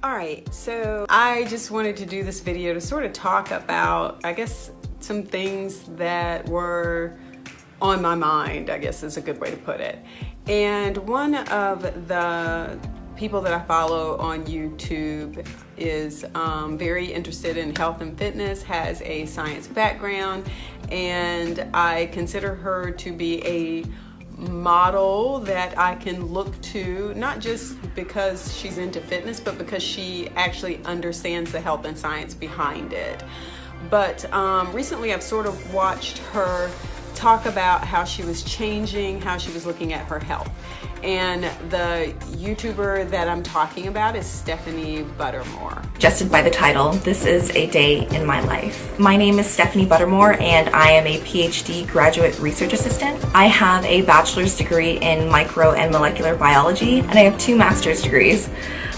Alright, so I just wanted to do this video to sort of talk about, I guess, some things that were on my mind, I guess is a good way to put it. And one of the people that I follow on YouTube is very interested in health and fitness, has a science background, and I consider her to be a model that I can look to, not just because she's into fitness, but because she actually understands the health and science behind it. But recently I've sort of watched her talk about how she was changing, how she was looking at her health. And the YouTuber that I'm talking about is Stephanie Buttermore. Suggested by the title, this is a day in my life. My name is Stephanie Buttermore and I am a PhD graduate research assistant. I have a bachelor's degree in micro and molecular biology, and I have 2 master's degrees.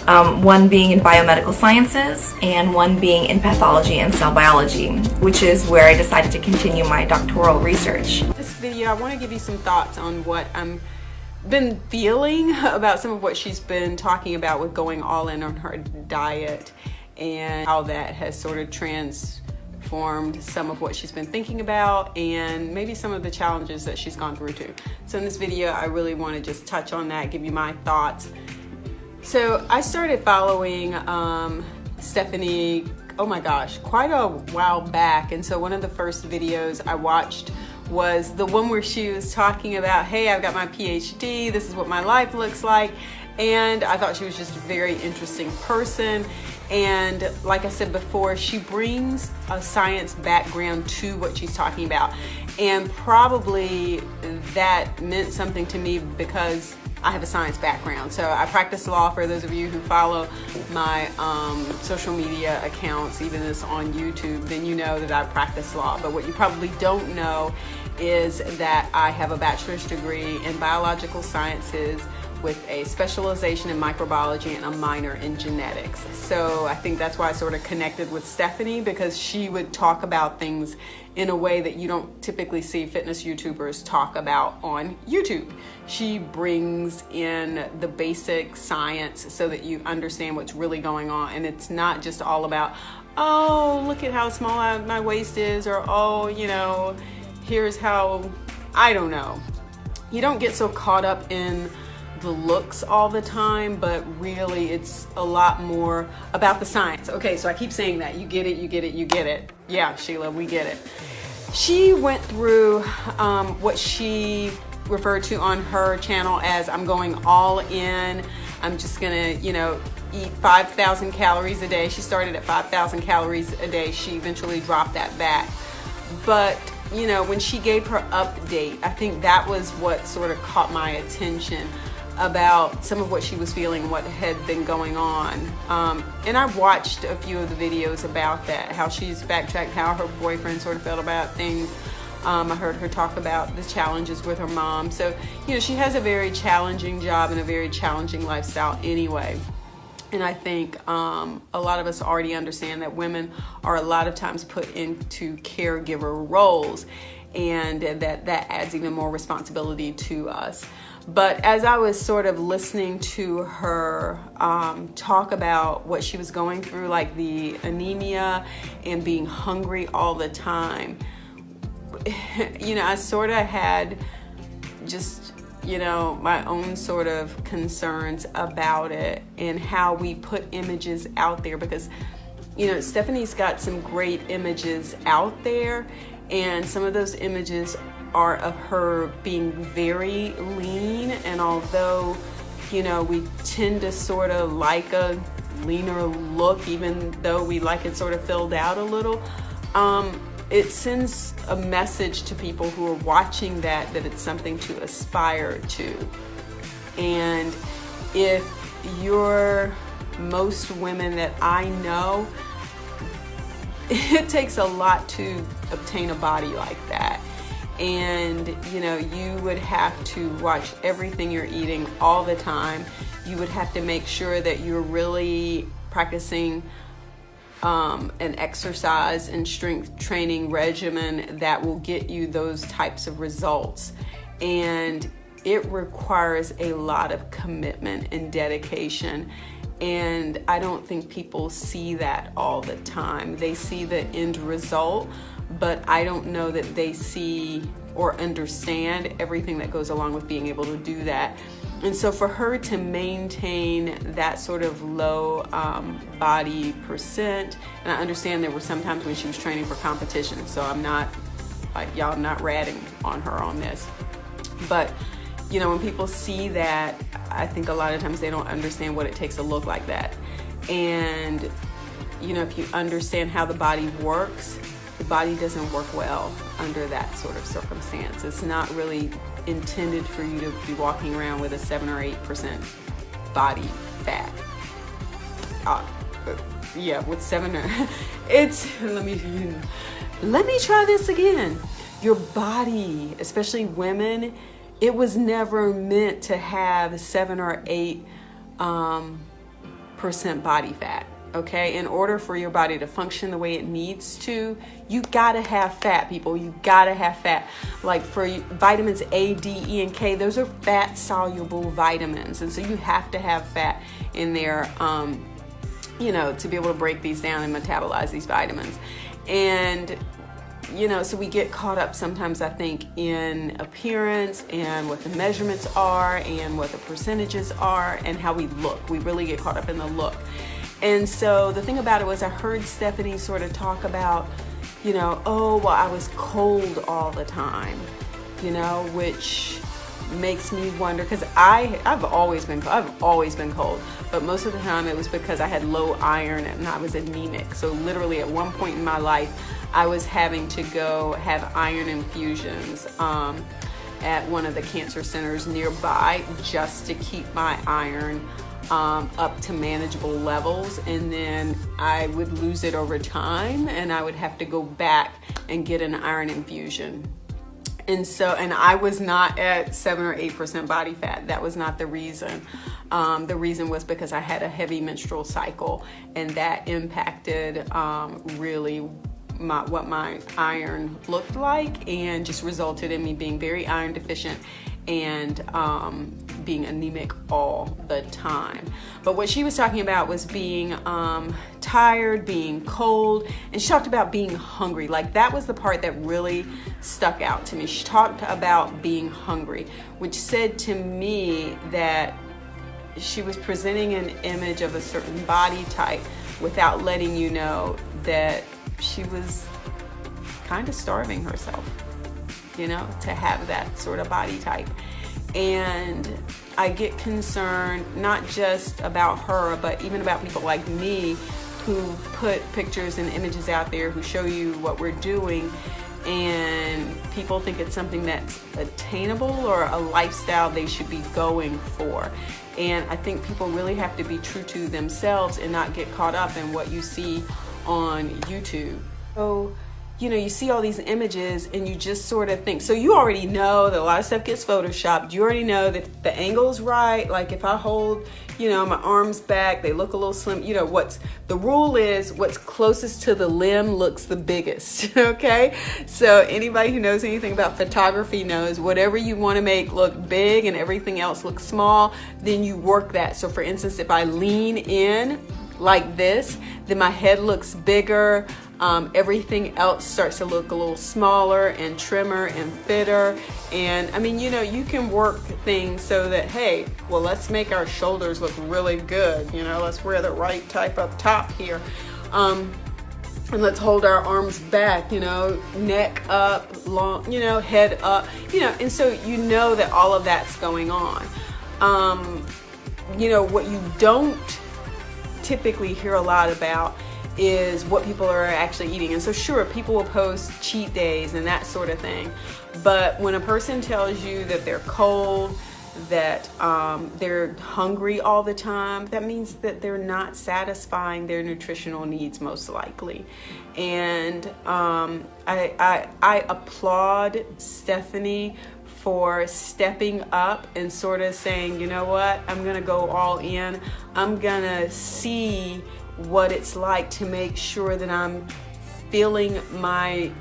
One being in biomedical sciences and one being in pathology and cell biology, which is where I decided to continue my doctoral research. This video, I want to give you some thoughts on what I'm been feeling about some of what she's been talking about with going all in on her diet, and how that has sort of transformed some of what she's been thinking about and maybe some of the challenges that she's gone through too. So in this video, I really want to just touch on that, give you my thoughts. So I started following Stephanie, oh my gosh, quite a while back. And so one of the first videos I watched was the one where she was talking about, hey, I've got my PhD, this is what my life looks like. And I thought she was just a very interesting person. And like I said before, she brings a science background to what she's talking about. And probably that meant something to me because I have a science background. So I practice law. For those of you who follow my social media accounts, even this on YouTube, then you know that I practice law. But what you probably don't know is that I have a bachelor's degree in biological sciences with a specialization in microbiology and a minor in genetics. So I think that's why I sort of connected with Stephanie, because she would talk about things in a way that you don't typically see fitness YouTubers talk about on YouTube. She brings in the basic science so that you understand what's really going on, and it's not just all about, oh, look at how small my waist is, or oh, you know, here's how, I don't know. You don't get so caught up in the looks all the time, but really it's a lot more about the science. Okay, so I keep saying that. You get it, you get it, you get it. Yeah, Sheila, we get it. She went through what she referred to on her channel as, I'm going all in. I'm just gonna, you know, eat 5,000 calories a day. She started at 5,000 calories a day. She eventually dropped that back. But you know, when she gave her update, I think that was what sort of caught my attention about some of what she was feeling, what had been going on. And I watched a few of the videos about that, how she's backtracked, how her boyfriend sort of felt about things. I heard her talk about the challenges with her mom. So, you know, she has a very challenging job and a very challenging lifestyle anyway. And I think a lot of us already understand that women are a lot of times put into caregiver roles, and that adds even more responsibility to us. But as I was sort of listening to her talk about what she was going through, like the anemia and being hungry all the time, you know, I sort of had just, you know, my own sort of concerns about it and how we put images out there, because, you know, Stephanie's got some great images out there, and some of those images are of her being very lean. And although, you know, we tend to sort of like a leaner look, even though we like it sort of filled out a little, it sends a message to people who are watching that it's something to aspire to. And if you're most women that I know, it takes a lot to obtain a body like that. And you know, you would have to watch everything you're eating all the time. You would have to make sure that you're really practicing an exercise and strength training regimen that will get you those types of results. And it requires a lot of commitment and dedication. And I don't think people see that all the time. They see the end result, but I don't know that they see or understand everything that goes along with being able to do that. And so for her to maintain that sort of low body percent, and I understand there were some times when she was training for competition, so I'm not, like, y'all, I'm not ratting on her on this. But, you know, when people see that, I think a lot of times they don't understand what it takes to look like that. And, you know, if you understand how the body works, the body doesn't work well under that sort of circumstance. It's not really intended for you to be walking around with a 7 or 8% body fat. Yeah, with 7 or it's let me try this again. Your body, especially women, it was never meant to have 7 or 8% body fat. Okay, in order for your body to function the way it needs to, you gotta have fat, people. You gotta have fat. Like for vitamins A, D, E, and K, those are fat soluble vitamins, and so you have to have fat in there, you know, to be able to break these down and metabolize these vitamins. And you know, so we get caught up sometimes, I think, in appearance and what the measurements are and what the percentages are and how we look. We really get caught up in the look. And so the thing about it was, I heard Stephanie sort of talk about, you know, oh, well, I was cold all the time, you know, which makes me wonder, because I've always been cold, but most of the time it was because I had low iron and I was anemic. So literally at one point in my life, I was having to go have iron infusions at one of the cancer centers nearby just to keep my iron up to manageable levels, and then I would lose it over time and I would have to go back and get an iron infusion. And I was not at 7 or 8% body fat. That was not the reason. The reason was because I had a heavy menstrual cycle, and that impacted really what my iron looked like, and just resulted in me being very iron deficient and being anemic all the time. But what she was talking about was being tired, being cold, and she talked about being hungry. Like, that was the part that really stuck out to me. She talked about being hungry, which said to me that she was presenting an image of a certain body type without letting you know that she was kind of starving herself, you know, to have that sort of body type. And I get concerned not just about her, but even about people like me who put pictures and images out there who show you what we're doing, and people think it's something that's attainable or a lifestyle they should be going for. And I think people really have to be true to themselves and not get caught up in what you see on YouTube. So, you know, you see all these images and you just sort of think, so you already know that a lot of stuff gets photoshopped. You already know that the angle's right. Like if I hold, you know, my arms back, they look a little slim. You know, the rule is what's closest to the limb looks the biggest, okay? So anybody who knows anything about photography knows whatever you want to make look big and everything else look small, then you work that. So for instance, if I lean in like this, then my head looks bigger. Everything else starts to look a little smaller and trimmer and fitter. And I mean, you know, you can work things so that, hey, well, let's make our shoulders look really good. You know, let's wear the right type of top here. And let's hold our arms back, you know, neck up, long, you know, head up, you know, and so you know that all of that's going on. You know, what you don't typically hear a lot about is what people are actually eating. And so sure, people will post cheat days and that sort of thing, but when a person tells you that they're cold, that they're hungry all the time, that means that they're not satisfying their nutritional needs, most likely. And I applaud Stephanie for stepping up and sort of saying, you know what, I'm gonna go all in. I'm gonna see what it's like to make sure that I'm feeling my,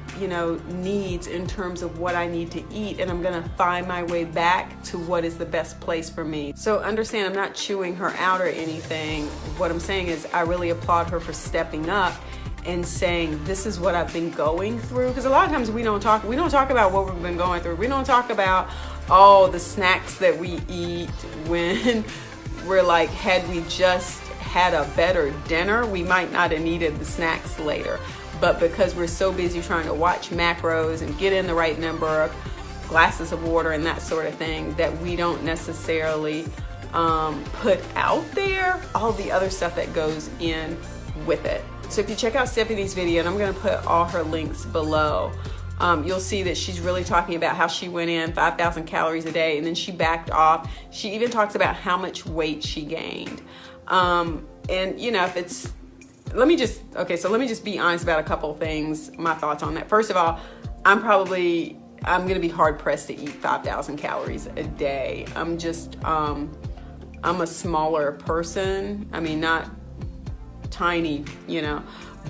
needs in terms of what I need to eat, and I'm gonna find my way back to what is the best place for me. So understand, I'm not chewing her out or anything. What I'm saying is I really applaud her for stepping up and saying, this is what I've been going through. Because a lot of times we don't talk about what we've been going through. We don't talk about all the snacks that we eat when we're like, had we just had a better dinner, we might not have needed the snacks later. But because we're so busy trying to watch macros and get in the right number of glasses of water and that sort of thing, that we don't necessarily put out there all the other stuff that goes in with it. So if you check out Stephanie's video, and I'm going to put all her links below, you'll see that she's really talking about how she went in 5,000 calories a day and then she backed off. She even talks about how much weight she gained. And if it's, let me just be honest about a couple of things, my thoughts on that. First of all, I'm going to be hard pressed to eat 5,000 calories a day. I'm a smaller person. I mean, not tiny,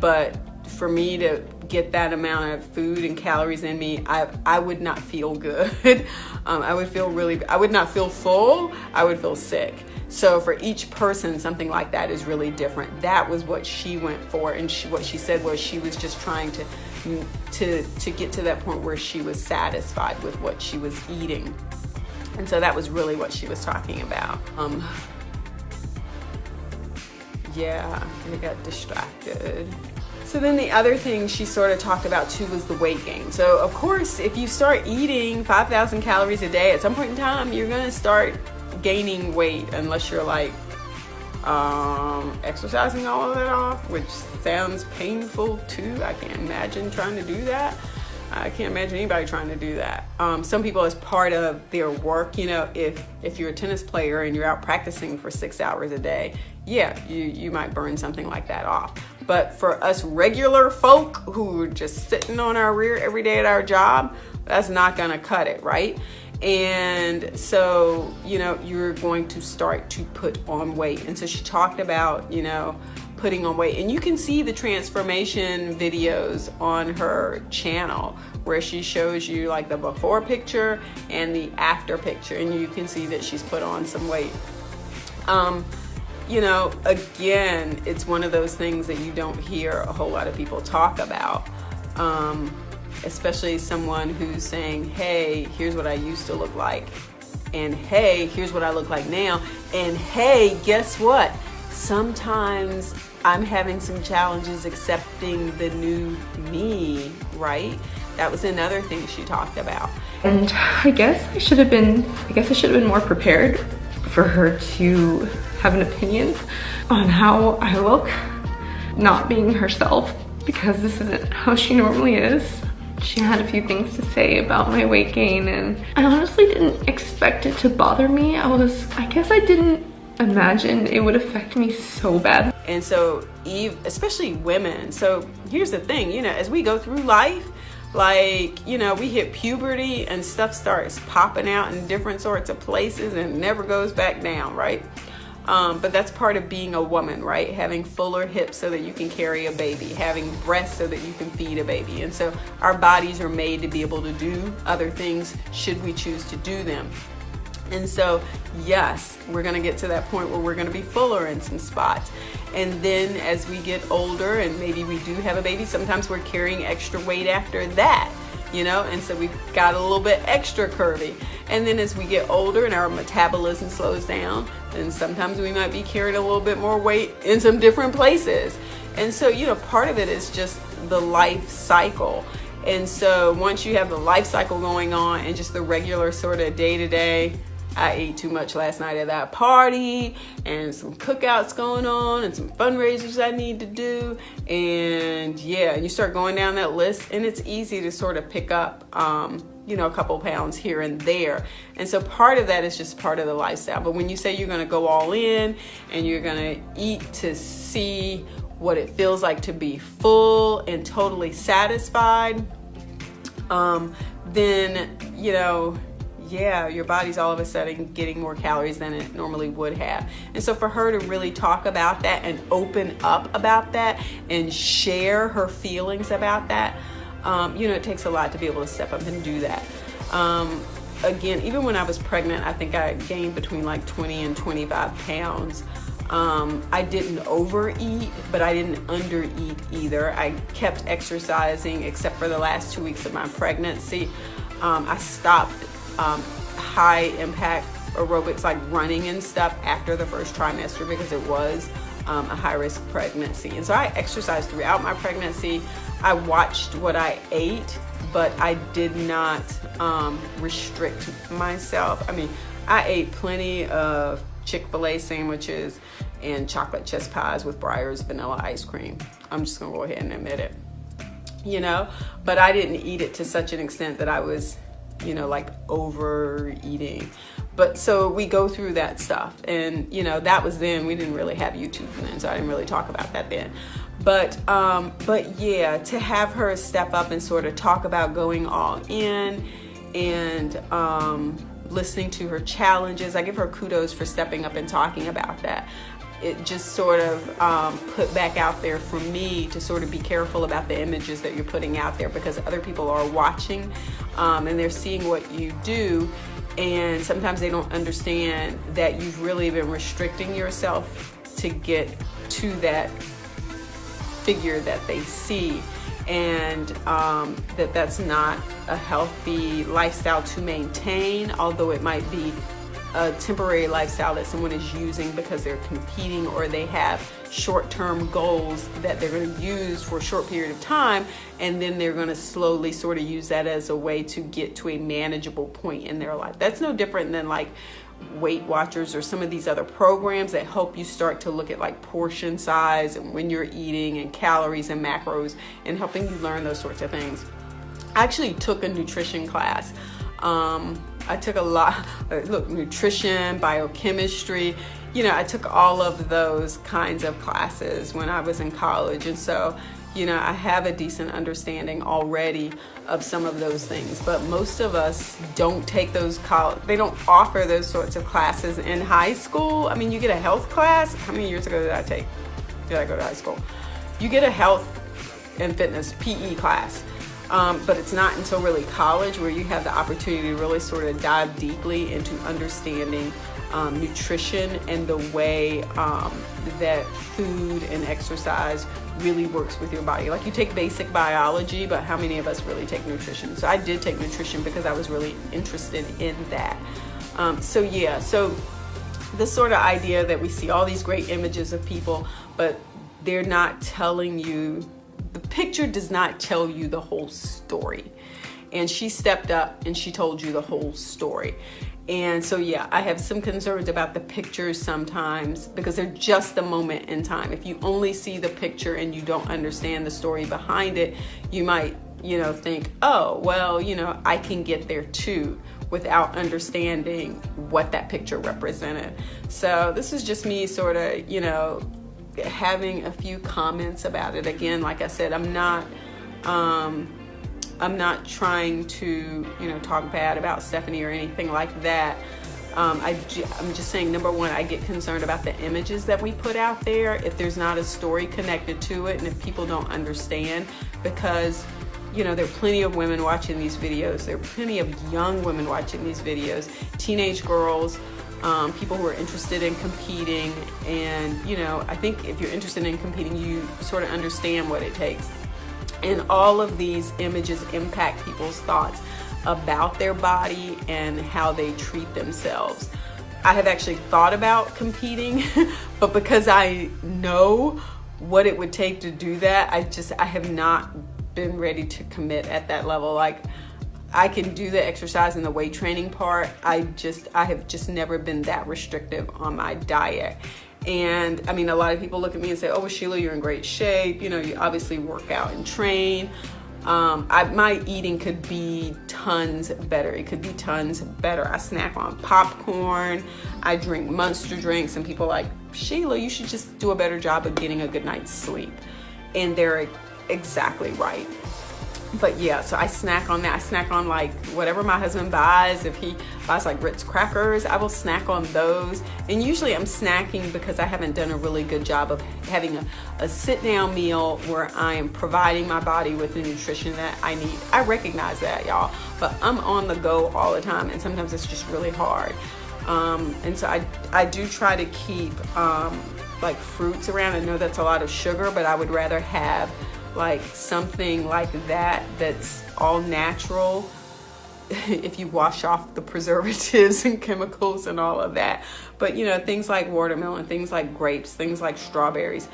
but for me to get that amount of food and calories in me, I would not feel good. I would not feel full. I would feel sick. So for each person, something like that is really different. That was what she went for, and what she said was she was just trying to get to that point where she was satisfied with what she was eating. And so that was really what she was talking about. Yeah, I got distracted. So then the other thing she sort of talked about too was the weight gain. So of course, if you start eating 5,000 calories a day, at some point in time, you're gonna start gaining weight unless you're like exercising all of that off, which sounds painful too. I can't imagine trying to do that. I can't imagine anybody trying to do that. Some people, as part of their work, if you're a tennis player and you're out practicing for 6 hours a day, yeah, you might burn something like that off. But for us regular folk who are just sitting on our rear every day at our job, that's not gonna cut it, right? And so, you're going to start to put on weight. And so she talked about, putting on weight. And you can see the transformation videos on her channel where she shows you like the before picture and the after picture. And you can see that she's put on some weight. Again, it's one of those things that you don't hear a whole lot of people talk about. Especially someone who's saying, hey, here's what I used to look like. And hey, here's what I look like now. And hey, guess what? Sometimes I'm having some challenges accepting the new me, right? That was another thing she talked about. And I guess I should have been more prepared for her to have an opinion on how I look, not being herself, because this isn't how she normally is. She had a few things to say about my weight gain, and I honestly didn't expect it to bother me. I guess I didn't imagine it would affect me so bad. And so, especially women, so here's the thing, as we go through life, we hit puberty and stuff starts popping out in different sorts of places and never goes back down, right? But that's part of being a woman, right? Having fuller hips so that you can carry a baby, having breasts so that you can feed a baby. And so our bodies are made to be able to do other things should we choose to do them. And so, yes, we're gonna get to that point where we're gonna be fuller in some spots. And then as we get older and maybe we do have a baby, sometimes we're carrying extra weight after that. And so we've got a little bit extra curvy. And then as we get older and our metabolism slows down, then sometimes we might be carrying a little bit more weight in some different places. And so, part of it is just the life cycle. And so once you have the life cycle going on and just the regular sort of day-to-day, I ate too much last night at that party, and some cookouts going on, and some fundraisers I need to do, and yeah, and you start going down that list, and it's easy to sort of pick up, a couple pounds here and there. And so part of that is just part of the lifestyle. But when you say you're going to go all in, and you're going to eat to see what it feels like to be full and totally satisfied, then, yeah, your body's all of a sudden getting more calories than it normally would have. And so for her to really talk about that and open up about that and share her feelings about that, you know, it takes a lot to be able to step up and do that. Again, even when I was pregnant, I think I gained between like 20 and 25 pounds. I didn't overeat, but I didn't undereat either. I kept exercising except for the last 2 weeks of my pregnancy. I stopped high impact aerobics like running and stuff after the first trimester because it was a high risk pregnancy. And so I exercised throughout my pregnancy. I watched what I ate, but I did not restrict myself. I mean, I ate plenty of Chick-fil-A sandwiches and chocolate chess pies with Breyer's vanilla ice cream. I'm just gonna go ahead and admit it, you know, but I didn't eat it to such an extent that I was, you know, like overeating. But so we go through that stuff, and you know, that was then. We didn't really have YouTube then, so I didn't really talk about that then. But yeah, to have her step up and sort of talk about going all in and listening to her challenges. I give her kudos for stepping up and talking about that. It just sort of put back out there for me to sort of be careful about the images that you're putting out there, because other people are watching and they're seeing what you do, and sometimes they don't understand that you've really been restricting yourself to get to that figure that they see, and that's not a healthy lifestyle to maintain, although it might be a temporary lifestyle that someone is using because they're competing or they have short-term goals that they're going to use for a short period of time, and then they're going to slowly sort of use that as a way to get to a manageable point in their life. That's no different than like Weight Watchers or some of these other programs that help you start to look at like portion size and when you're eating and calories and macros, and helping you learn those sorts of things. I actually took a nutrition class. I took a lot, nutrition, biochemistry, you know, I took all of those kinds of classes when I was in college. And so, you know, I have a decent understanding already of some of those things, but most of us don't take those they don't offer those sorts of classes in high school. I mean, you get a health class. How many years ago did I go to high school? You get a health and fitness PE class. But it's not until really college where you have the opportunity to really sort of dive deeply into understanding nutrition and the way that food and exercise really works with your body. Like, you take basic biology, but how many of us really take nutrition? So I did take nutrition because I was really interested in that. So this sort of idea that we see all these great images of people, but they're not telling you, the picture does not tell you the whole story. And she stepped up and she told you the whole story. And so, yeah, I have some concerns about the pictures sometimes because they're just the moment in time. If you only see the picture and you don't understand the story behind it, you might, you know, think, oh, well, you know, I can get there too, without understanding what that picture represented. So this is just me sort of, you know, having a few comments about it. Again, like I said, I'm not trying to, you know, talk bad about Stephanie or anything like that. I'm just saying, number one, I get concerned about the images that we put out there if there's not a story connected to it, and if people don't understand, because, you know, there are plenty of women watching these videos. There are plenty of young women watching these videos, teenage girls, people who are interested in competing. And, you know, I think if you're interested in competing, you sort of understand what it takes. And all of these images impact people's thoughts about their body and how they treat themselves. I have actually thought about competing, but because I know what it would take to do that, I have not been ready to commit at that level. Like, I can do the exercise and the weight training part. I have just never been that restrictive on my diet. And I mean, a lot of people look at me and say, oh, well, Sheila, you're in great shape. You know, you obviously work out and train. My eating could be tons better. It could be tons better. I snack on popcorn. I drink Monster drinks, and people are like, Sheila, you should just do a better job of getting a good night's sleep. And they're exactly right. But yeah, so I snack on that. I snack on like whatever my husband buys. If he buys like Ritz crackers, I will snack on those. And usually I'm snacking because I haven't done a really good job of having a sit down meal where I am providing my body with the nutrition that I need. I recognize that, y'all, but I'm on the go all the time, and sometimes it's just really hard. And so I do try to keep like fruits around. I know that's a lot of sugar, but I would rather have like something like that that's all natural if you wash off the preservatives and chemicals and all of that. But you know, things like watermelon, things like grapes, things like strawberries,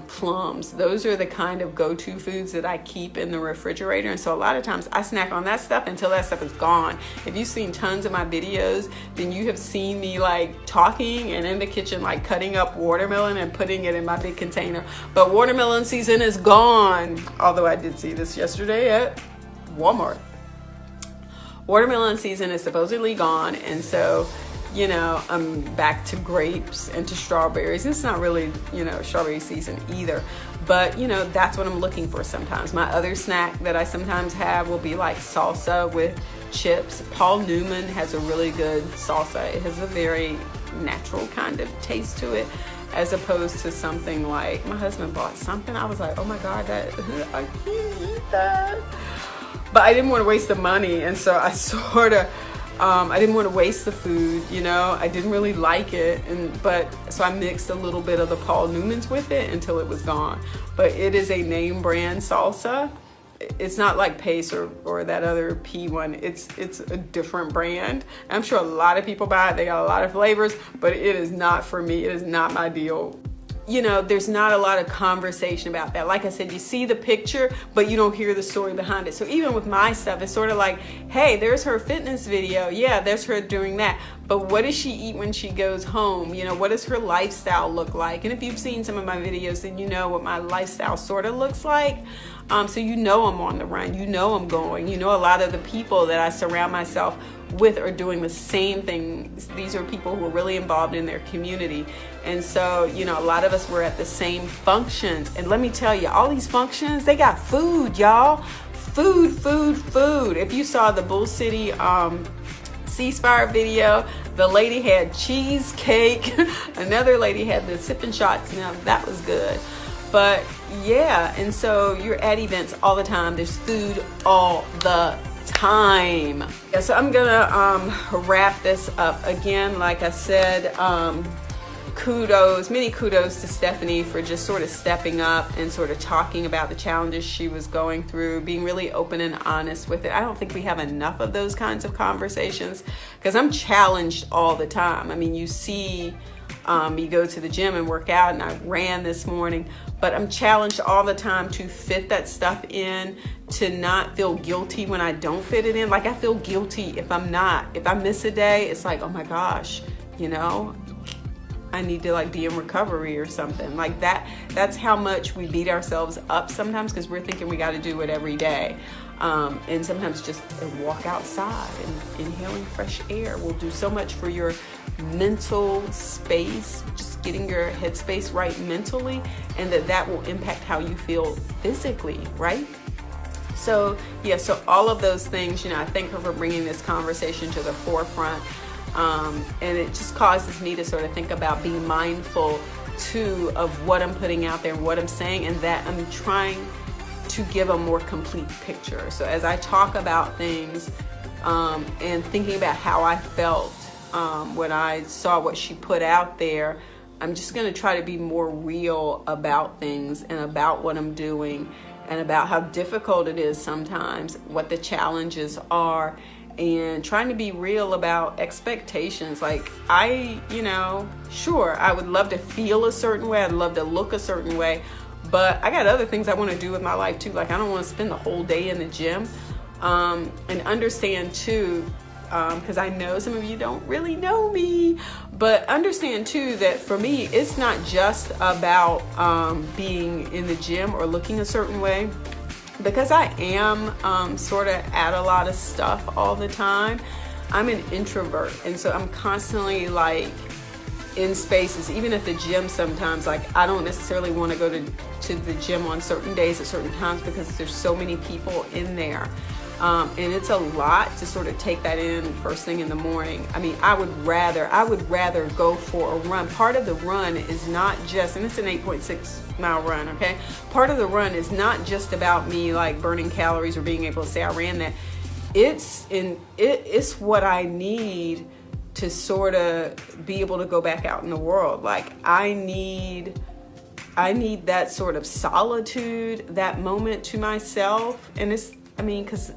plums, those are the kind of go-to foods that I keep in the refrigerator. And so a lot of times I snack on that stuff until that stuff is gone. If you've seen tons of my videos, then you have seen me like talking and in the kitchen like cutting up watermelon and putting it in my big container. But watermelon season is gone, although I did see this yesterday at Walmart. Watermelon season is supposedly gone, and so you know, I'm back to grapes and to strawberries. It's not really, you know, strawberry season either, but you know, that's what I'm looking for sometimes. My other snack that I sometimes have will be like salsa with chips. Paul Newman has a really good salsa. It has a very natural kind of taste to it, as opposed to something like, my husband bought something, I was like, oh my God, that I can't eat that. But I didn't want to waste the money, and so I sort of I didn't want to waste the food, you know. I didn't really like it, but so I mixed a little bit of the Paul Newman's with it until it was gone. But it is a name brand salsa. It's not like Pace or that other P one. It's a different brand. I'm sure a lot of people buy it. They got a lot of flavors, but it is not for me. It is not my deal. You know, there's not a lot of conversation about that. Like I said, you see the picture, but you don't hear the story behind it. So even with my stuff, it's sort of like, hey, there's her fitness video. Yeah, there's her doing that. But what does she eat when she goes home? You know, what does her lifestyle look like? And if you've seen some of my videos, then you know what my lifestyle sort of looks like. So you know I'm on the run. You know I'm going. You know a lot of the people that I surround myself with are doing the same thing. These are people who are really involved in their community. And so, you know, a lot of us were at the same functions. And let me tell you, all these functions, they got food, y'all. Food, food, food. If you saw the Bull City ceasefire video, the lady had cheesecake. Another lady had the sipping shots. Now that was good. But yeah, and so you're at events all the time. There's food all the time. Yeah, so I'm gonna wrap this up. Again, like I said, many kudos to Stephanie for just sort of stepping up and sort of talking about the challenges she was going through, being really open and honest with it. I don't think we have enough of those kinds of conversations, because I'm challenged all the time. I mean, you see me go to the gym and work out, and I ran this morning, but I'm challenged all the time to fit that stuff in, to not feel guilty when I don't fit it in. Like, I feel guilty if I miss a day. It's like, oh my gosh, you know, I need to like be in recovery or something like that. That's how much we beat ourselves up sometimes, because we're thinking we got to do it every day. And sometimes just walk outside and inhaling fresh air will do so much for your mental space, just getting your headspace right mentally, and that will impact how you feel physically, right? So yeah, so all of those things, you know, I thank her for bringing this conversation to the forefront. And it just causes me to sort of think about being mindful too of what I'm putting out there and what I'm saying, and that I'm trying to give a more complete picture. So as I talk about things and thinking about how I felt when I saw what she put out there, I'm just going to try to be more real about things and about what I'm doing and about how difficult it is sometimes, what the challenges are, and trying to be real about expectations. Like, you know, sure, I would love to feel a certain way, I'd love to look a certain way, but I got other things I want to do with my life too. Like, I don't want to spend the whole day in the gym. And understand too, because I know some of you don't really know me, but understand too that for me, it's not just about being in the gym or looking a certain way. Because I am sort of at a lot of stuff all the time, I'm an introvert. And so I'm constantly like in spaces, even at the gym sometimes, like I don't necessarily want to go to the gym on certain days at certain times because there's so many people in there. And it's a lot to sort of take that in first thing in the morning. I mean, I would rather go for a run. Part of the run is not just, and it's an 8.6 mile run, okay? Part of the run is not just about me like burning calories or being able to say I ran that. It's what I need to sort of be able to go back out in the world. Like I need that sort of solitude, that moment to myself. And it's, I mean, cause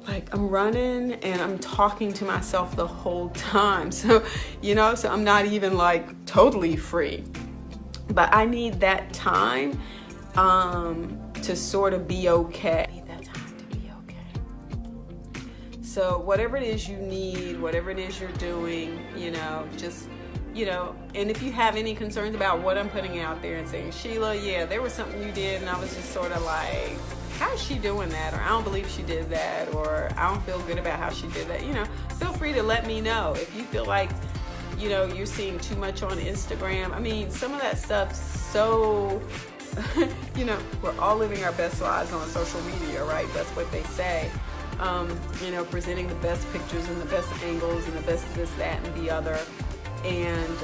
like I'm running and I'm talking to myself the whole time. So, you know, so I'm not even like totally free, but I need that time, to sort of be okay. So whatever it is you need, whatever it is you're doing, you know, just, you know, and if you have any concerns about what I'm putting out there and saying, Sheila, yeah, there was something you did and I was just sort of like, how is she doing that? Or I don't believe she did that, or I don't feel good about how she did that. You know, feel free to let me know. If you feel like, you know, you're seeing too much on Instagram. I mean, some of that stuff's so, you know, we're all living our best lives on social media, right? That's what they say. You know, presenting the best pictures and the best angles and the best this, that, and the other. And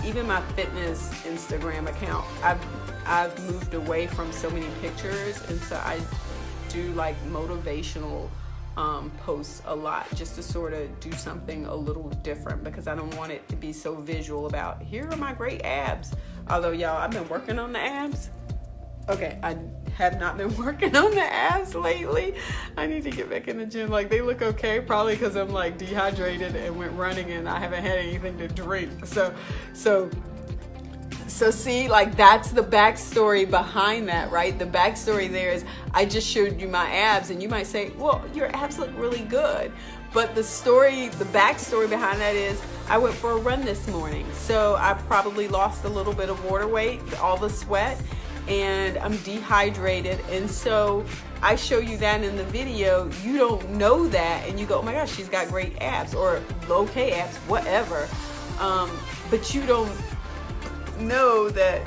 even my fitness Instagram account, I've moved away from so many pictures, and so I do like motivational posts a lot, just to sort of do something a little different, because I don't want it to be so visual about here are my great abs. Although y'all, I've been working on the abs. Okay, I have not been working on the abs lately. I need to get back in the gym. Like, they look okay, probably because I'm like dehydrated and went running and I haven't had anything to drink. So see, like, that's the backstory behind that, right? The backstory there is I just showed you my abs, and you might say, well, your abs look really good. But the backstory behind that is I went for a run this morning. So I probably lost a little bit of water weight, all the sweat, and I'm dehydrated. And so I show you that in the video. You don't know that, and you go, oh my gosh, she's got great abs, or low-K abs, whatever. But you don't know that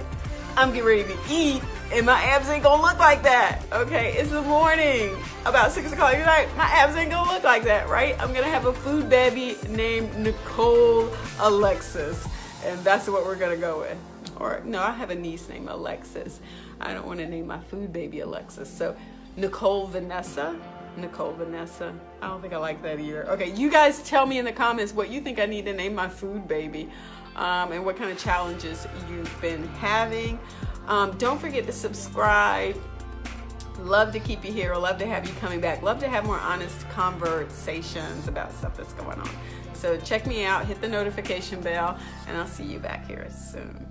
I'm getting ready to eat and my abs ain't gonna look like that. Okay, it's the morning, about 6 o'clock at night. My abs ain't gonna look like that, right? I'm gonna have a food baby named Nicole Alexis, and that's what we're gonna go with. Or no, I have a niece named Alexis. I don't want to name my food baby Alexis. So Nicole Vanessa. I don't think I like that either. Okay, you guys tell me in the comments what you think I need to name my food baby, and what kind of challenges you've been having. Don't forget to subscribe. Love to keep you here. Love to have you coming back. Love to have more honest conversations about stuff that's going on. So check me out, hit the notification bell, and I'll see you back here soon.